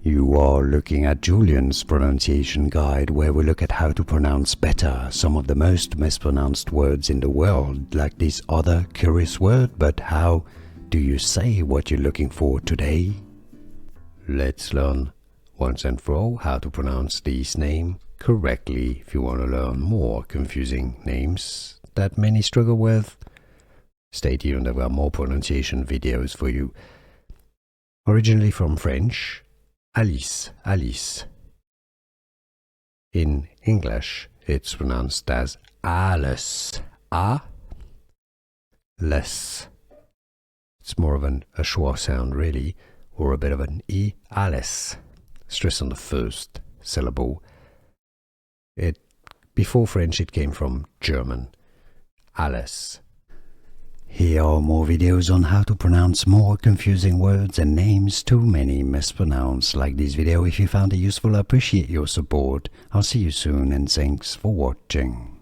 You are looking at Julian's pronunciation guide, where we look at how to pronounce better some of the most mispronounced words in the world, like this other curious word. But how do you say what you're looking for today? Let's learn once and for all how to pronounce these names correctly. If you want to learn more confusing names that many struggle with, stay tuned, there are more pronunciation videos for you. Originally from French, Alice, Alice. In English, it's pronounced as Alice, less. It's more of a schwa sound, really, or a bit of an E, Alice. Stress on the first syllable. Before French, it came from German, Alice. Here are more videos on how to pronounce more confusing words and names too many mispronounced. Like this video if you found it useful. I appreciate your support. I'll see you soon and thanks for watching.